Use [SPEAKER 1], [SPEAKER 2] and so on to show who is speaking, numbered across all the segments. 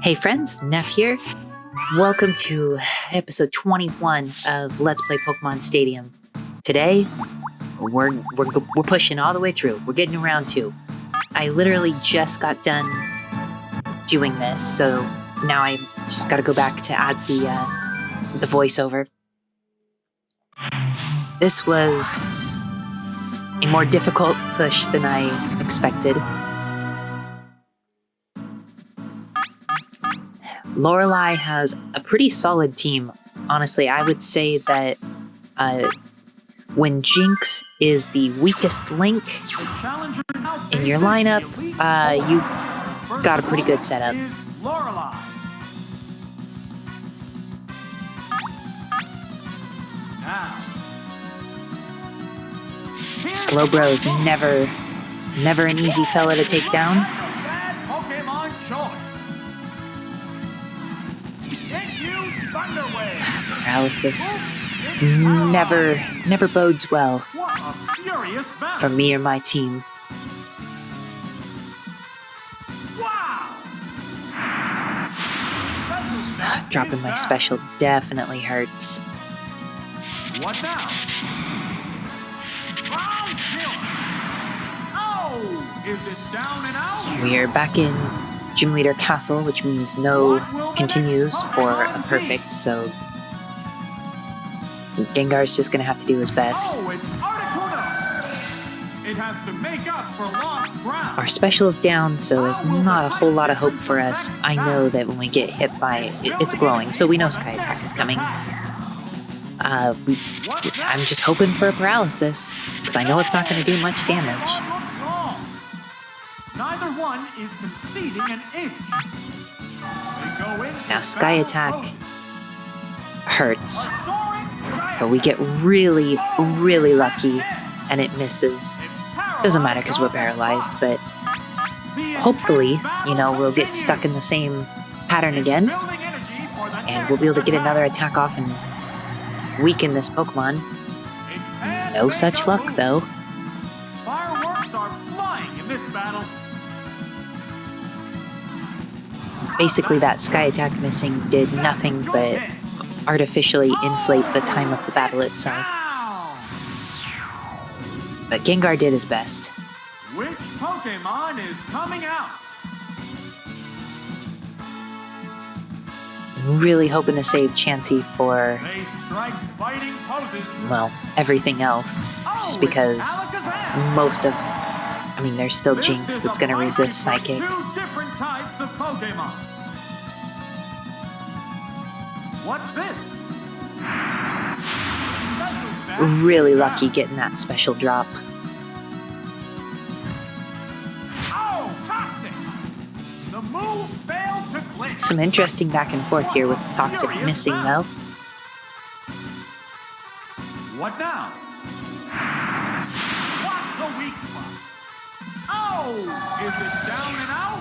[SPEAKER 1] Hey friends, Neph here. Welcome to episode 21 of Let's Play Pokemon Stadium. Today, we're pushing all the way through. We're getting around 2. I literally just got done doing this, so now I just gotta go back to add the voiceover. This was a more difficult push than I expected. Lorelei has a pretty solid team. Honestly, I would say that when Jinx is the weakest link in your lineup, you've got a pretty good setup. Slowbro's never an easy fella to take down. Paralysis never bodes well for me or my team. Dropping my special definitely hurts.
[SPEAKER 2] What now? Oh, is it down and out?
[SPEAKER 1] We are back in Gym Leader Castle, which means no continues for a perfect, so Gengar's just gonna have to do his best.
[SPEAKER 2] Oh, it's Articuno. It has to make up for lost ground.
[SPEAKER 1] Our special is down, so there's not a whole lot of hope for us. I know that when we get hit by it's glowing, so we know Sky Attack is coming. I'm just hoping for a paralysis, because I know it's not going to do much damage.
[SPEAKER 2] Neither one is conceding an inch.
[SPEAKER 1] Now Sky Attack hurts, but we get really lucky and it misses. Doesn't matter because we're paralyzed, but hopefully, we'll get stuck in the same pattern again, and we'll be able to get another attack off and weaken this Pokemon. No such luck, though.
[SPEAKER 2] Fireworks are flying in this battle.
[SPEAKER 1] Basically, that Sky Attack missing did nothing but artificially inflate the time of the battle itself. But Gengar did his best.
[SPEAKER 2] Which Pokemon is coming out?
[SPEAKER 1] Really hoping to save Chansey for,
[SPEAKER 2] They strike fighting poses.
[SPEAKER 1] well, everything else. Just because there's still Jinx that's going to resist Psychic.
[SPEAKER 2] Two different types of Pokemon. What's this?
[SPEAKER 1] Really lucky getting that special drop.
[SPEAKER 2] Oh, toxic! The move failed to glitch.
[SPEAKER 1] Some interesting back and forth here with Toxic missing, though.
[SPEAKER 2] What now? What's the weak spot? Oh, is it down and out?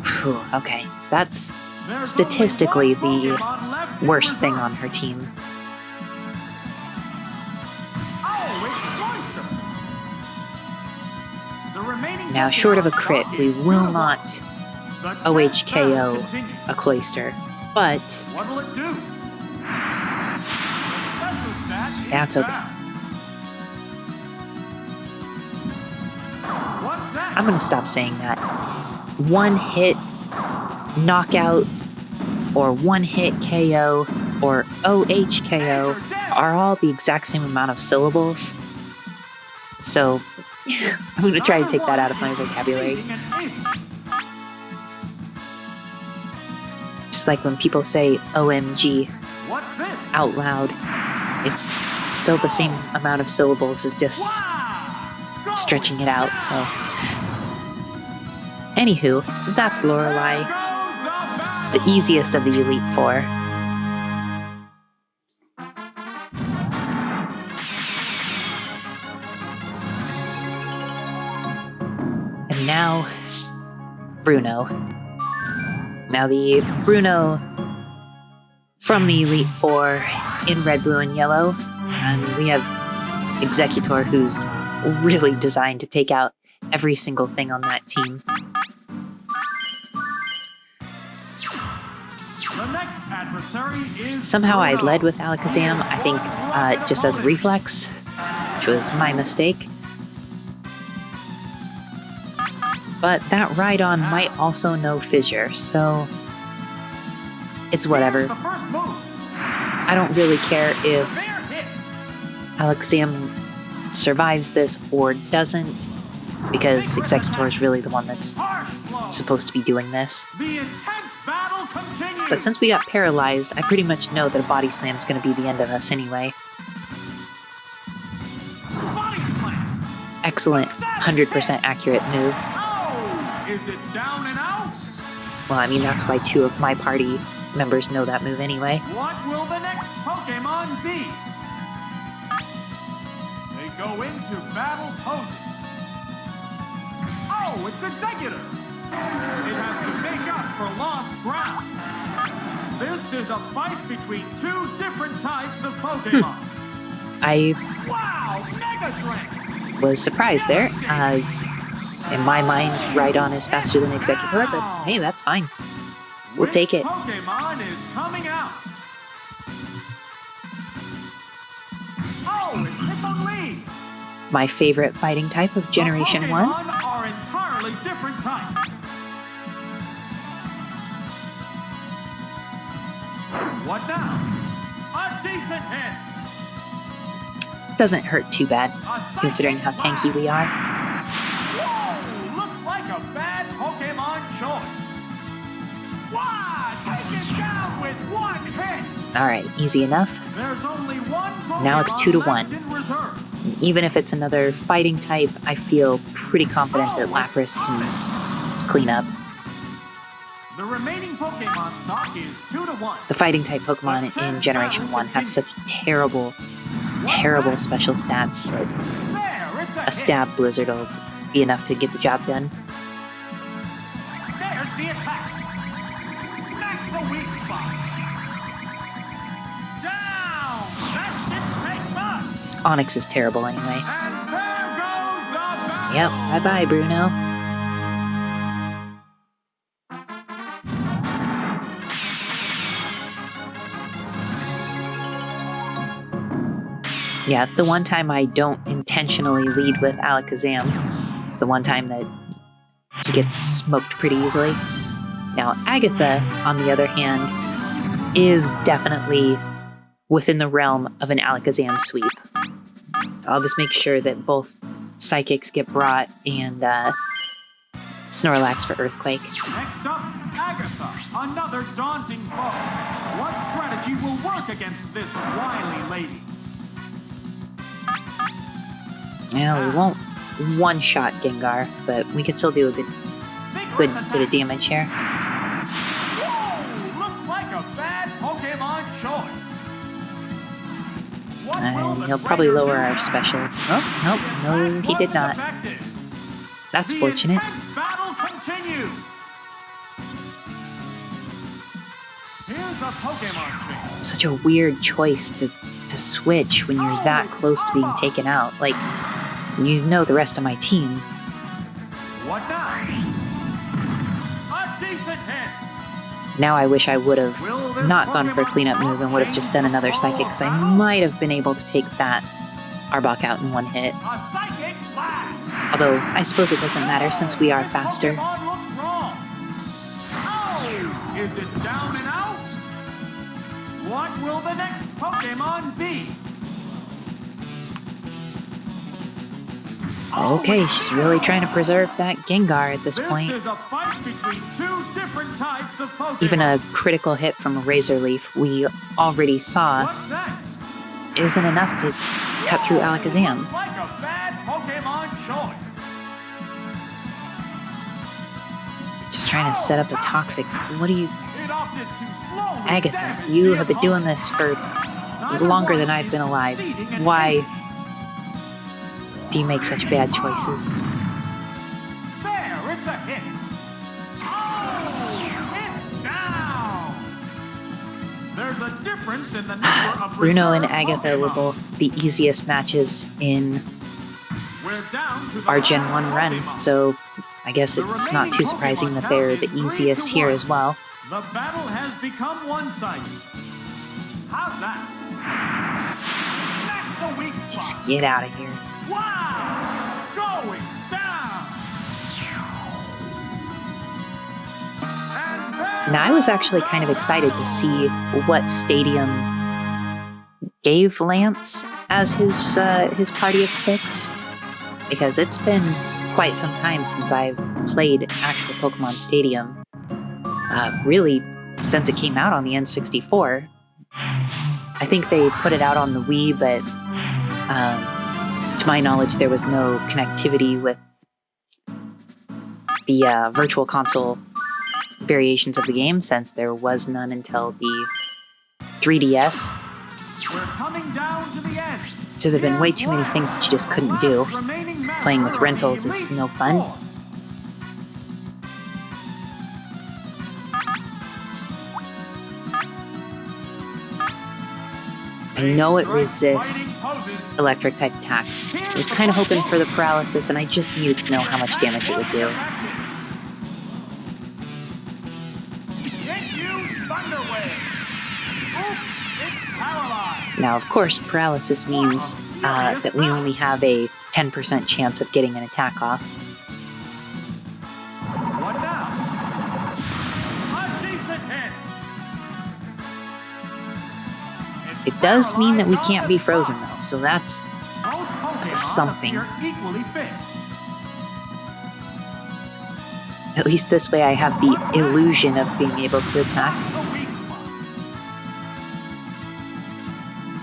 [SPEAKER 1] Phew, okay, that's
[SPEAKER 2] There's
[SPEAKER 1] statistically
[SPEAKER 2] only one
[SPEAKER 1] the
[SPEAKER 2] Pokemon left in
[SPEAKER 1] worst thing
[SPEAKER 2] reserve.
[SPEAKER 1] on her team.
[SPEAKER 2] Oh, it's Cloyster. The remaining
[SPEAKER 1] Now, short of a
[SPEAKER 2] Pokemon
[SPEAKER 1] crit,
[SPEAKER 2] stock
[SPEAKER 1] we
[SPEAKER 2] is
[SPEAKER 1] will
[SPEAKER 2] 2-1.
[SPEAKER 1] not
[SPEAKER 2] The test
[SPEAKER 1] OHKO
[SPEAKER 2] continues.
[SPEAKER 1] a Cloyster, but
[SPEAKER 2] What will it do? The special stat is
[SPEAKER 1] That's okay.
[SPEAKER 2] down. What's that?
[SPEAKER 1] I'm gonna stop saying that. One hit knockout, or one hit KO, or OHKO are all the exact same amount of syllables. So, I'm gonna try to take that out of my vocabulary. Just like when people say OMG
[SPEAKER 2] What's this?
[SPEAKER 1] out loud, it's still the same amount of syllables as just
[SPEAKER 2] Wow!
[SPEAKER 1] stretching it out, so. Anywho, that's Lorelei, the easiest of the Elite Four. And now, Bruno. Now the Bruno from the Elite Four in Red, Blue, and Yellow. We have Executor, who's really designed to take out every single thing on that team.
[SPEAKER 2] The next adversary is
[SPEAKER 1] Somehow I
[SPEAKER 2] Bruno.
[SPEAKER 1] led with Alakazam, I think just as a reflex, which was my mistake. But that Rhydon might also know Fissure, so it's whatever.
[SPEAKER 2] The first move.
[SPEAKER 1] I don't really care if
[SPEAKER 2] Severe hit.
[SPEAKER 1] Alakazam survives this or doesn't, because Executor is really the one that's
[SPEAKER 2] Harsh blow.
[SPEAKER 1] supposed to be doing this.
[SPEAKER 2] The intense battle continues.
[SPEAKER 1] But since we got paralyzed, I pretty much know that a Body Slam is going to be the end of us anyway.
[SPEAKER 2] Body slam.
[SPEAKER 1] Excellent, 100% accurate move.
[SPEAKER 2] Oh, is it down and out?
[SPEAKER 1] Well, I mean, that's why 2 of my party members know that move anyway.
[SPEAKER 2] What will the next Pokemon be? They go into battle poses. Oh, it's Executor. It has to make up for lost ground. This is a fight between 2 different types of Pokemon.
[SPEAKER 1] I
[SPEAKER 2] Wow, Mega Strength.
[SPEAKER 1] was surprised there. In my mind, Rhydon is faster than Executor, but hey, that's fine. We'll take it.
[SPEAKER 2] Pokemon is coming out. Oh, it's Hitmonlee.
[SPEAKER 1] My favorite fighting type of Generation
[SPEAKER 2] The
[SPEAKER 1] 1.
[SPEAKER 2] Pokemon are entirely different types. What now? A decent hit.
[SPEAKER 1] Doesn't hurt too bad,
[SPEAKER 2] A psychic
[SPEAKER 1] considering how tanky we are.
[SPEAKER 2] Whoa, looks like a bad Pokemon choice. Wow, take it down with 1 hit.
[SPEAKER 1] Alright, easy enough.
[SPEAKER 2] There's only 1 Pokemon
[SPEAKER 1] Now it's 2 to
[SPEAKER 2] left
[SPEAKER 1] 1.
[SPEAKER 2] in reserve.
[SPEAKER 1] Even if it's another fighting type, I feel pretty confident that Lapras can clean up.
[SPEAKER 2] The remaining Pokemon stock is 2 to 1.
[SPEAKER 1] The fighting type Pokemon in Generation 1 have such terrible special stats that
[SPEAKER 2] There, it's
[SPEAKER 1] a
[SPEAKER 2] hit.
[SPEAKER 1] stab blizzard will be enough to get the job done.
[SPEAKER 2] There's the attack. That's the weak spot. Down. That didn't take much.
[SPEAKER 1] Onyx is terrible anyway.
[SPEAKER 2] And there goes the battle.
[SPEAKER 1] Yep, bye-bye, Bruno. Yeah, the one time I don't intentionally lead with Alakazam is the one time that he gets smoked pretty easily. Now, Agatha, on the other hand, is definitely within the realm of an Alakazam sweep. So I'll just make sure that both Psychics get brought and Snorlax for Earthquake.
[SPEAKER 2] Next up, Agatha, another daunting foe. What strategy will work against this wily lady?
[SPEAKER 1] Yeah, we won't one-shot Gengar, but we can still do a good bit of damage here.
[SPEAKER 2] Whoa! Looks like a bad Pokemon choice. What will
[SPEAKER 1] And
[SPEAKER 2] the
[SPEAKER 1] he'll probably
[SPEAKER 2] trainer
[SPEAKER 1] lower
[SPEAKER 2] do?
[SPEAKER 1] our special. Oh, nope, no, he did not.
[SPEAKER 2] Effective.
[SPEAKER 1] That's
[SPEAKER 2] The
[SPEAKER 1] fortunate.
[SPEAKER 2] intense battle continues. Here's a Pokemon trainer.
[SPEAKER 1] Such a weird choice to switch when you're that close to being taken out. Like, you know the rest of my team.
[SPEAKER 2] What now? A decent hit.
[SPEAKER 1] Now I wish I would have not gone for a cleanup move and would have just done another Psychic, because I might have been able to take that Arbok out in 1 hit.
[SPEAKER 2] A psychic blast.
[SPEAKER 1] Although, I suppose it doesn't matter since we are faster.
[SPEAKER 2] Pokemon looks wrong. Oh, is it down and out? What will the next Pokemon be?
[SPEAKER 1] Okay, she's really trying to preserve that Gengar at this
[SPEAKER 2] This
[SPEAKER 1] point.
[SPEAKER 2] is a fight between 2 different types of Pokemon.
[SPEAKER 1] Even a critical hit from a Razor Leaf we already saw
[SPEAKER 2] What's next?
[SPEAKER 1] isn't enough to cut through Alakazam.
[SPEAKER 2] Looks like a bad Pokemon choice.
[SPEAKER 1] Just trying to set up a Toxic. What do you...
[SPEAKER 2] It opted to slowly
[SPEAKER 1] Agatha,
[SPEAKER 2] damage
[SPEAKER 1] you
[SPEAKER 2] the
[SPEAKER 1] have been doing this for
[SPEAKER 2] opponent.
[SPEAKER 1] longer than I've been alive.
[SPEAKER 2] Succeeding in
[SPEAKER 1] Why
[SPEAKER 2] hitting.
[SPEAKER 1] do you make such bad choices?
[SPEAKER 2] There, it's a hit. Oh, it's down. There's a difference in the number of
[SPEAKER 1] Bruno and
[SPEAKER 2] reserve
[SPEAKER 1] Agatha were
[SPEAKER 2] Pokemon.
[SPEAKER 1] both the easiest matches in
[SPEAKER 2] We're down to the
[SPEAKER 1] our Gen
[SPEAKER 2] last
[SPEAKER 1] 1 run,
[SPEAKER 2] Pokemon.
[SPEAKER 1] so I guess it's not too surprising that they're the easiest here as well.
[SPEAKER 2] The The battle has become one-sided. How's that? That's the weak spot.
[SPEAKER 1] Just get out of here.
[SPEAKER 2] Wow! Going down! And there
[SPEAKER 1] Now, I was actually kind of excited to see what stadium gave Lance as his party of 6, because it's been quite some time since I've played actual Pokemon Stadium. Really, since it came out on the N64. I think they put it out on the Wii, but to my knowledge, there was no connectivity with the Virtual Console variations of the game, since there was none until the 3DS.
[SPEAKER 2] we're coming down to the end.
[SPEAKER 1] So there have been way too many things that you just couldn't do. Playing with rentals is no fun. I know it resists electric type attacks. I was kind of hoping for the paralysis, and I just needed to know how much damage it would do. Now, of course, paralysis means that we only have a 10% chance of getting an attack off.
[SPEAKER 2] What now? A decent hit.
[SPEAKER 1] It does mean that we can't be frozen, though, so that's
[SPEAKER 2] Both Pokemon
[SPEAKER 1] something.
[SPEAKER 2] appear equally fit.
[SPEAKER 1] At least this way I have the illusion of being able to attack.
[SPEAKER 2] The weak spot.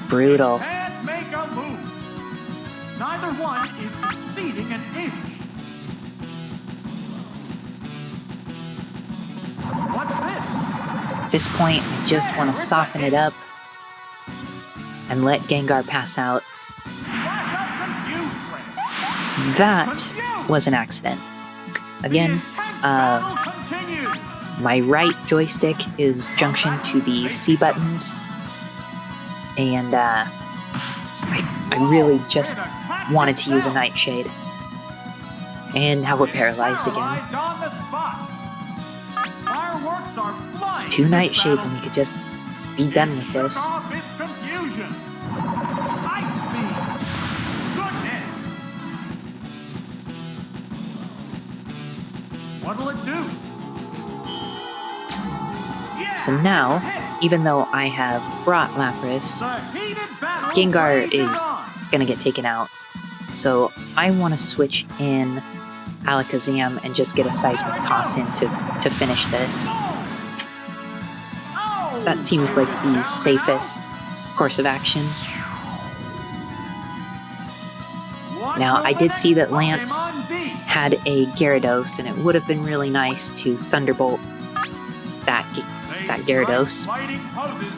[SPEAKER 1] Brutal.
[SPEAKER 2] Can't make a move. Neither one is conceding an inch. What's this?
[SPEAKER 1] At this point, I just want to soften it up and let Gengar pass out.
[SPEAKER 2] Flash up confused ray.
[SPEAKER 1] That was an accident. Again,
[SPEAKER 2] Battle continues.
[SPEAKER 1] my right joystick is junctioned to the C buttons, and I really just wanted to use a Nightshade. And now we're paralyzed again.
[SPEAKER 2] Arrived on the spot. Fireworks are flying.
[SPEAKER 1] 2 Nightshades and we could just be done with this.
[SPEAKER 2] Shut off its confusion. Light speed. Goodness. What'll it do? Yeah,
[SPEAKER 1] So now,
[SPEAKER 2] hit.
[SPEAKER 1] even though I have brought Lapras,
[SPEAKER 2] The heated battle
[SPEAKER 1] Gengar
[SPEAKER 2] rages
[SPEAKER 1] is
[SPEAKER 2] on.
[SPEAKER 1] gonna get taken out. So I want to switch in Alakazam and just get a Seismic Toss in to finish this.
[SPEAKER 2] Oh,
[SPEAKER 1] That seems like the safest course of action.
[SPEAKER 2] what
[SPEAKER 1] Now,
[SPEAKER 2] will
[SPEAKER 1] I
[SPEAKER 2] the
[SPEAKER 1] did
[SPEAKER 2] next
[SPEAKER 1] see that Lance
[SPEAKER 2] Pokemon be?
[SPEAKER 1] had a Gyarados, and it would have been really nice to Thunderbolt that Gyarados.
[SPEAKER 2] Fighting poses.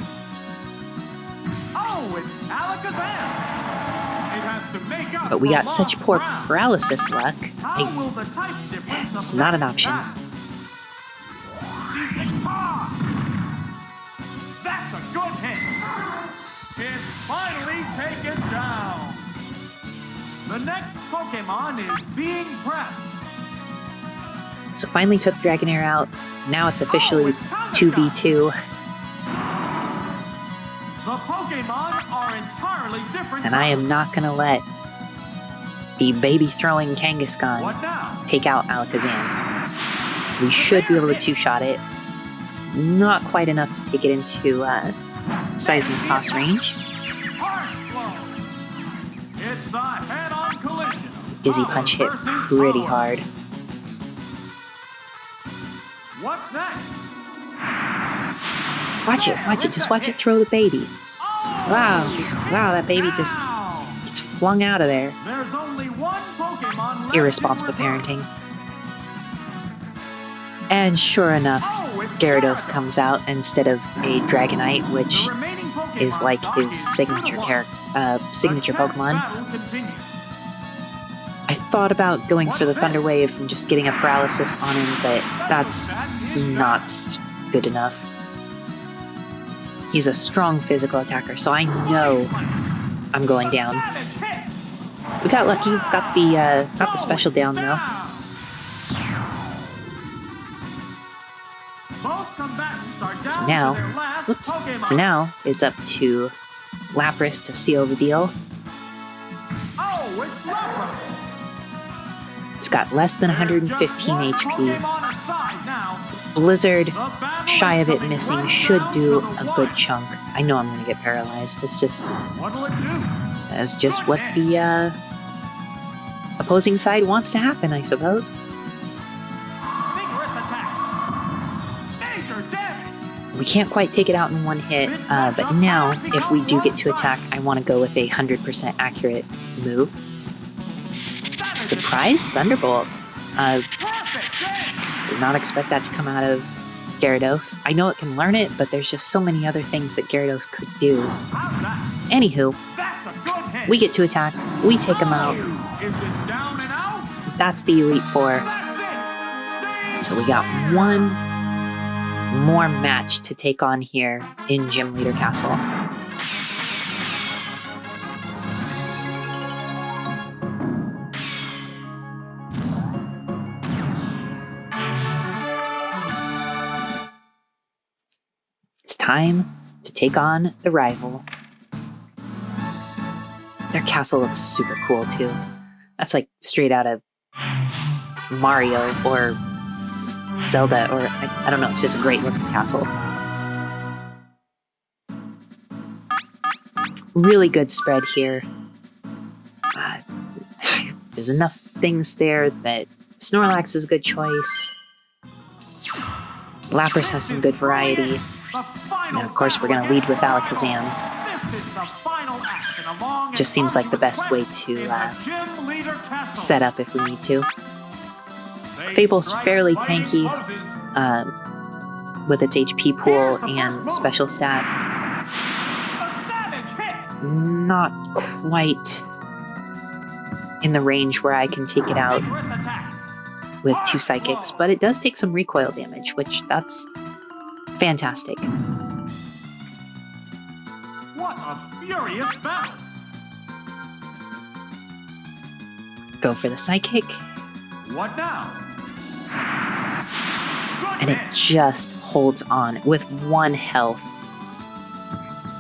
[SPEAKER 2] Oh, it's Alakazam. It has to make up
[SPEAKER 1] But we
[SPEAKER 2] for
[SPEAKER 1] got such
[SPEAKER 2] lost
[SPEAKER 1] poor
[SPEAKER 2] ground.
[SPEAKER 1] paralysis luck.
[SPEAKER 2] How will the type difference
[SPEAKER 1] It's
[SPEAKER 2] affect
[SPEAKER 1] not an option.
[SPEAKER 2] that? Ah! That's a good hit. It's finally taken down. The next Pokemon is being pressed.
[SPEAKER 1] So finally took Dragonair out. Now it's officially 2v2,
[SPEAKER 2] The Pokemon are entirely different.
[SPEAKER 1] and I am not gonna let the baby-throwing Kangaskhan
[SPEAKER 2] What now?
[SPEAKER 1] take out Alakazam. We should be able to two-shot it. Not quite enough to take it into Seismic Toss range.
[SPEAKER 2] Harsh blow. It's a head-on collision.
[SPEAKER 1] Dizzy
[SPEAKER 2] Power
[SPEAKER 1] Punch hit
[SPEAKER 2] versus
[SPEAKER 1] pretty
[SPEAKER 2] power.
[SPEAKER 1] hard.
[SPEAKER 2] What's next?
[SPEAKER 1] Watch it, just watch it throw the baby.
[SPEAKER 2] Oh!
[SPEAKER 1] Wow, that baby just
[SPEAKER 2] Down.
[SPEAKER 1] gets flung out of there.
[SPEAKER 2] There's only one Pokemon left.
[SPEAKER 1] Irresponsible
[SPEAKER 2] in reverse.
[SPEAKER 1] parenting. And sure enough,
[SPEAKER 2] Oh, it's
[SPEAKER 1] Gyarados comes out instead of a Dragonite, which
[SPEAKER 2] The remaining Pokemon
[SPEAKER 1] is like
[SPEAKER 2] are
[SPEAKER 1] his
[SPEAKER 2] in
[SPEAKER 1] signature
[SPEAKER 2] 2-1.
[SPEAKER 1] signature
[SPEAKER 2] The tenth
[SPEAKER 1] Pokemon.
[SPEAKER 2] battle continues.
[SPEAKER 1] I thought about going for the Thunder Wave and just getting a paralysis on him, but that's not good enough. He's a strong physical attacker, so I know I'm going down.
[SPEAKER 2] Savage hit.
[SPEAKER 1] We got lucky, got the special down though.
[SPEAKER 2] Both combatants are down
[SPEAKER 1] So now,
[SPEAKER 2] to their last
[SPEAKER 1] oops.
[SPEAKER 2] Pokemon.
[SPEAKER 1] So now it's up to Lapras to seal the deal.
[SPEAKER 2] Oh, it's Lapras.
[SPEAKER 1] It's got less than 115
[SPEAKER 2] There's just one
[SPEAKER 1] HP.
[SPEAKER 2] Pokemon aside now.
[SPEAKER 1] Blizzard,
[SPEAKER 2] The battle
[SPEAKER 1] shy
[SPEAKER 2] is
[SPEAKER 1] of it
[SPEAKER 2] coming
[SPEAKER 1] missing,
[SPEAKER 2] right
[SPEAKER 1] should
[SPEAKER 2] down
[SPEAKER 1] do
[SPEAKER 2] to the
[SPEAKER 1] a
[SPEAKER 2] wire.
[SPEAKER 1] good chunk. I know I'm gonna get paralyzed. That's just
[SPEAKER 2] What'll it do?
[SPEAKER 1] what the opposing side wants to happen, I suppose.
[SPEAKER 2] Vigorous attack. Major damage.
[SPEAKER 1] We can't quite take it out in one hit, but now, if we do get to attack, I want to go with a 100% accurate move. Surprise Thunderbolt.
[SPEAKER 2] Perfect damage.
[SPEAKER 1] Did not expect that to come out of Gyarados. I know it can learn it, but there's just so many other things that Gyarados could do.
[SPEAKER 2] How's that?
[SPEAKER 1] Anywho,
[SPEAKER 2] That's a good hit.
[SPEAKER 1] we get to attack, we take him out.
[SPEAKER 2] Is it down and out?
[SPEAKER 1] That's the Elite Four.
[SPEAKER 2] That's it.
[SPEAKER 1] So we got one more match to take on here in Gym Leader Castle. It's time to take on the rival. Their castle looks super cool too. That's like straight out of Mario or Zelda, or I don't know, it's just a great looking castle. Really good spread here. There's enough things there that Snorlax is a good choice. Lapras has some good variety. And of course we're going to lead with Alakazam. Just seems like the best way to set up if we need to. Fable's fairly tanky with its HP pool and special stat. Not quite in the range where I can take it out with 2 Psychics, but it does take some recoil damage, which that's fantastic.
[SPEAKER 2] What a furious battle!
[SPEAKER 1] Go for the Psychic,
[SPEAKER 2] What now?
[SPEAKER 1] and it just holds on with 1 health.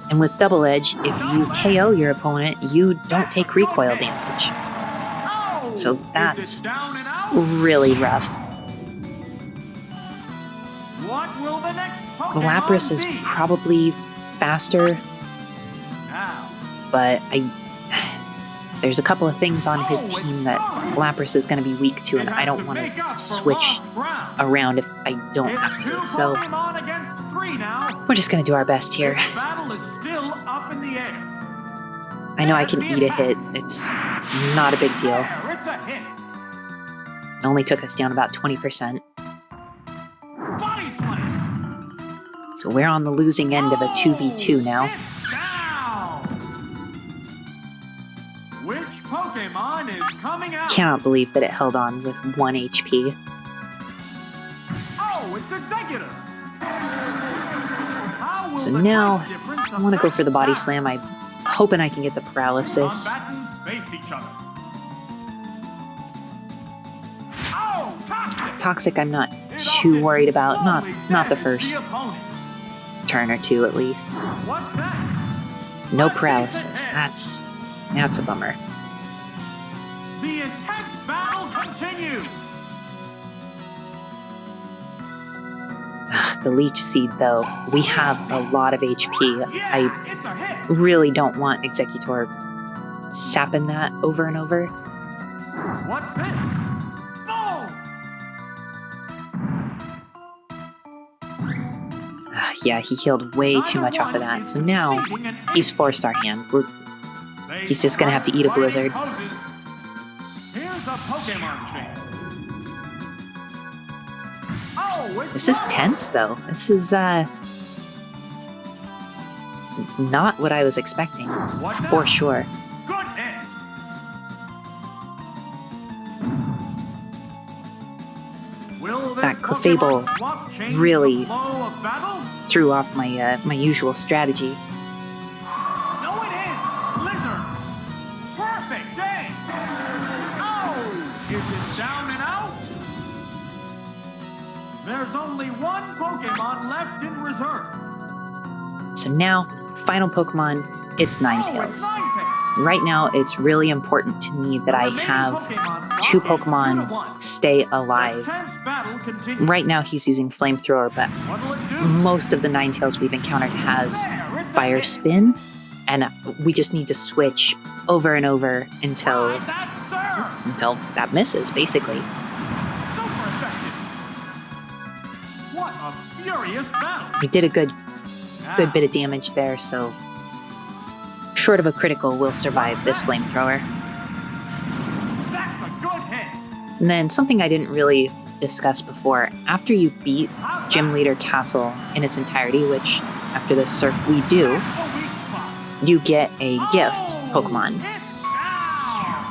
[SPEAKER 1] And with Double Edge, if you KO your opponent, you don't take recoil damage. So that's really rough.
[SPEAKER 2] What will the next Pokemon
[SPEAKER 1] Lapras is
[SPEAKER 2] be?
[SPEAKER 1] probably faster,
[SPEAKER 2] Now,
[SPEAKER 1] but there's a couple of things on his team that Lapras is going to be weak to, and I don't want to switch around if I don't have to. So we're just going to do our best here.
[SPEAKER 2] battle is still up in the air.
[SPEAKER 1] I know I can eat a hit. It's not a big deal.
[SPEAKER 2] There, it's a hit.
[SPEAKER 1] It only took us down about 20%.
[SPEAKER 2] Body slam.
[SPEAKER 1] So we're on the losing end of a 2v2 now.
[SPEAKER 2] It's down. Which Pokemon is coming out?
[SPEAKER 1] Cannot believe that it held on with 1 HP.
[SPEAKER 2] Oh, it's Executive. How will
[SPEAKER 1] So
[SPEAKER 2] the
[SPEAKER 1] now,
[SPEAKER 2] type difference
[SPEAKER 1] I want to go for the body
[SPEAKER 2] affect
[SPEAKER 1] slam. I'm hoping I can get the paralysis.
[SPEAKER 2] combatants face each other? Oh, toxic.
[SPEAKER 1] Toxic I'm not too worried about. Not the first
[SPEAKER 2] opponent.
[SPEAKER 1] turn or two at least.
[SPEAKER 2] What's that?
[SPEAKER 1] No paralysis. That's a bummer.
[SPEAKER 2] The intense battle continues.
[SPEAKER 1] The Leech Seed, though, we have a lot of HP.
[SPEAKER 2] Yeah,
[SPEAKER 1] I
[SPEAKER 2] it's a hit.
[SPEAKER 1] really don't want Executor sapping that over and over.
[SPEAKER 2] What's this? Boom!
[SPEAKER 1] Yeah, he healed way too much off of that. So now he's forced our hand. He's just gonna have to eat a blizzard.
[SPEAKER 2] Here's a Pokemon chain. Oh, it's
[SPEAKER 1] This is tense, though. This is not what I was expecting,
[SPEAKER 2] What now?
[SPEAKER 1] for sure.
[SPEAKER 2] Good hit. Will this
[SPEAKER 1] That
[SPEAKER 2] Pokemon
[SPEAKER 1] Clefable
[SPEAKER 2] swap change
[SPEAKER 1] really
[SPEAKER 2] the flow of battle?
[SPEAKER 1] Threw off my my usual strategy.
[SPEAKER 2] No, it is! Blizzard! Perfect day! Oh! Is it down and out? There's only one Pokemon left in reserve.
[SPEAKER 1] So now, final Pokemon, it's Ninetales.
[SPEAKER 2] It's Ninetales.
[SPEAKER 1] Right now, it's really important to me that I have two Pokemon stay alive.
[SPEAKER 2] The tense battle continues.
[SPEAKER 1] Right now, he's using Flamethrower, but
[SPEAKER 2] What'll it do?
[SPEAKER 1] most of the Ninetales we've encountered has
[SPEAKER 2] There, it's a
[SPEAKER 1] Fire
[SPEAKER 2] hit.
[SPEAKER 1] Spin, and we just need to switch over and over until
[SPEAKER 2] Try that, sir.
[SPEAKER 1] that misses, basically.
[SPEAKER 2] Super effective. What a furious battle.
[SPEAKER 1] We did a good
[SPEAKER 2] Now,
[SPEAKER 1] bit of damage there, so short of a critical, we'll survive this Flamethrower.
[SPEAKER 2] That's a good hit.
[SPEAKER 1] And then something I didn't really discuss before, after you beat Gym Leader Castle in its entirety, which after this surf we do,
[SPEAKER 2] The weak spot.
[SPEAKER 1] you get a gift Pokemon.
[SPEAKER 2] It's down.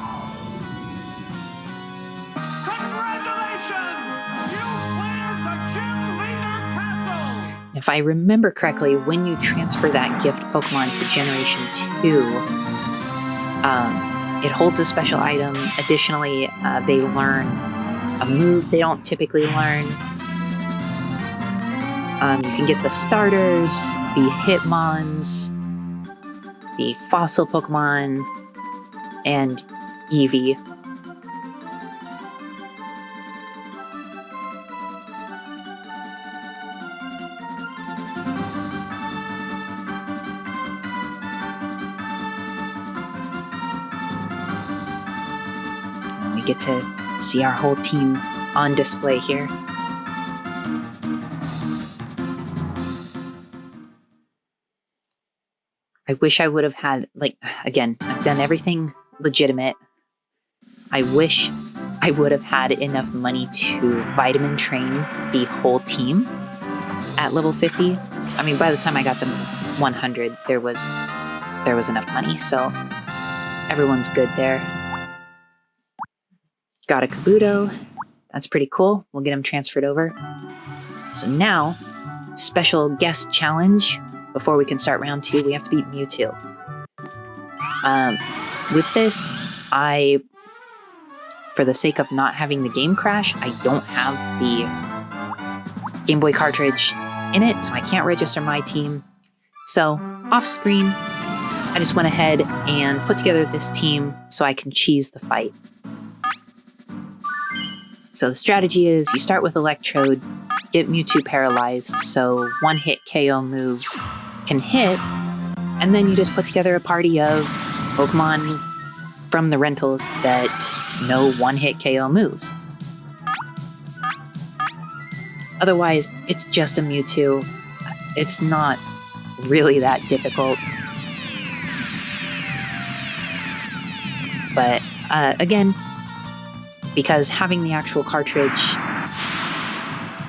[SPEAKER 2] Congratulations! You cleared the Gym Leader Castle.
[SPEAKER 1] If I remember correctly, when you transfer that gift Pokemon to Generation 2, it holds a special item. Additionally, they learn a move they don't typically learn. You can get the starters, the Hitmons, the fossil Pokemon, and Eevee. And we get to see our whole team on display here. I wish I would have had, again, I've done everything legitimate. I wish I would have had enough money to vitamin train the whole team at level 50. I mean, by the time I got them to 100, there was enough money, so everyone's good there. Got a Kabuto. That's pretty cool. We'll get him transferred over. So now, special guest challenge. Before we can start round 2, we have to beat Mewtwo. With this, for the sake of not having the game crash, I don't have the Game Boy cartridge in it, so I can't register my team. So, off screen, I just went ahead and put together this team so I can cheese the fight. So the strategy is you start with Electrode, get Mewtwo paralyzed, so one-hit KO moves can hit, and then you just put together a party of Pokemon from the rentals that know one-hit KO moves. Otherwise, it's just a Mewtwo. It's not really that difficult. But again, because having the actual cartridge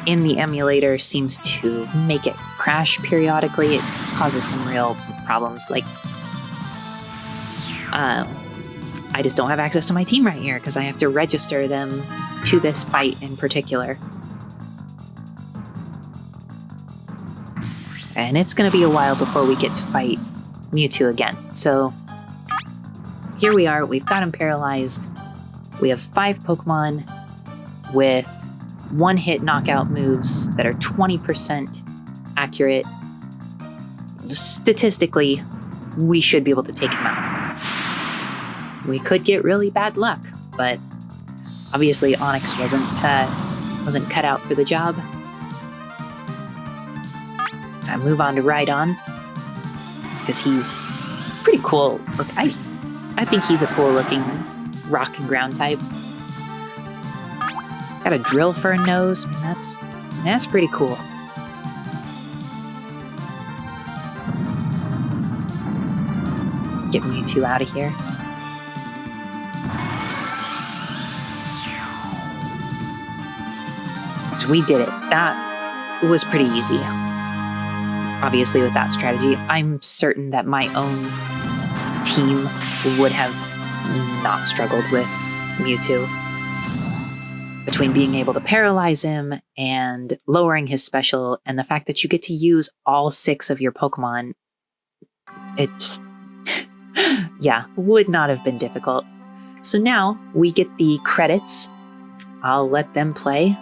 [SPEAKER 1] in the emulator seems to make it crash periodically, it causes some real problems. I just don't have access to my team right here because I have to register them to this fight in particular. And it's going to be a while before we get to fight Mewtwo again. So here we are. We've got him paralyzed. We have 5 Pokemon with one-hit knockout moves that are 20% accurate. Statistically, we should be able to take him out. We could get really bad luck, but obviously Onyx wasn't cut out for the job. I move on to Rhydon because he's pretty cool. Look, I think he's a cool-looking rock and ground type. Got a drill for a nose. I mean, that's pretty cool. Get Mewtwo out of here. So we did it. That was pretty easy. Obviously, with that strategy, I'm certain that my own team would have not struggled with Mewtwo. Between being able to paralyze him and lowering his special, and the fact that you get to use all 6 of your Pokemon, it's yeah, would not have been difficult. So now we get the credits. I'll let them play.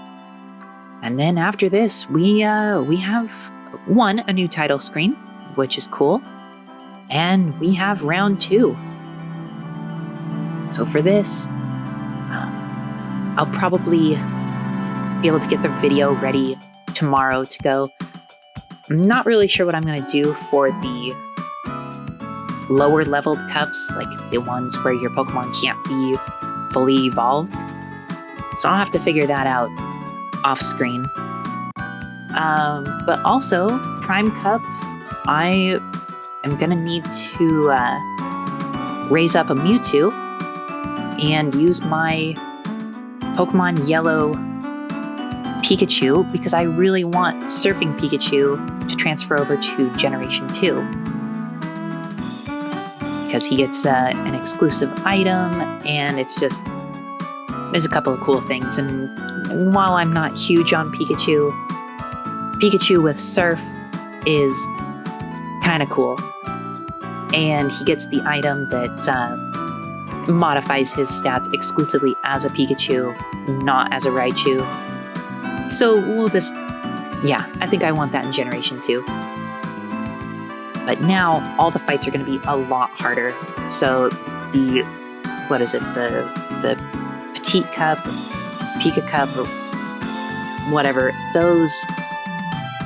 [SPEAKER 1] And then after this, we have a new title screen, which is cool, and we have round 2. So for this, I'll probably be able to get the video ready tomorrow to go. I'm not really sure what I'm going to do for the lower leveled cups, like the ones where your Pokemon can't be fully evolved. So I'll have to figure that out off screen. But also, Prime Cup, I am going to need to raise up a Mewtwo and use my Pokemon Yellow Pikachu because I really want Surfing Pikachu to transfer over to Generation 2. Because he gets an exclusive item, and it's just, there's a couple of cool things. And while I'm not huge on Pikachu, Pikachu with Surf is kind of cool. And he gets the item that modifies his stats exclusively as a Pikachu, not as a Raichu. So we'll just, yeah, I think I want that in Generation 2. But now all the fights are going to be a lot harder. So the, what is it, the Petite Cup, Pika Cup, or whatever, those,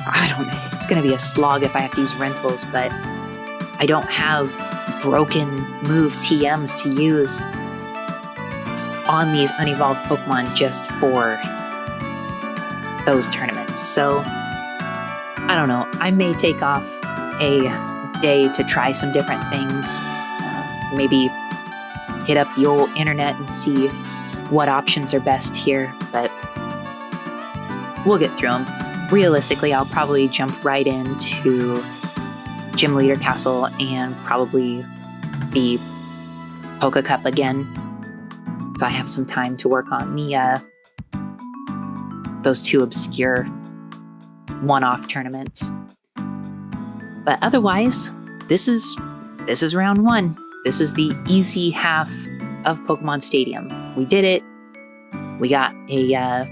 [SPEAKER 1] I don't know, it's going to be a slog if I have to use rentals, but I don't have broken move TMs to use on these unevolved Pokemon just for those tournaments. So I don't know, I may take off a day to try some different things, maybe hit up the old internet and see what options are best here, but we'll get through them. Realistically, I'll probably jump right into Gym Leader Castle and probably the Poke Cup again, so I have some time to work on the those 2 obscure one-off tournaments. But otherwise, this is round 1. This is the easy half of Pokemon Stadium. We did it. We got a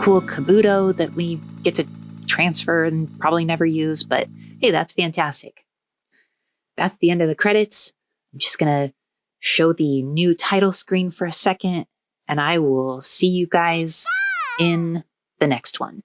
[SPEAKER 1] cool Kabuto that we get to transfer and probably never use, but hey, that's fantastic. That's the end of the credits. I'm just gonna show the new title screen for a second, and I will see you guys in the next one.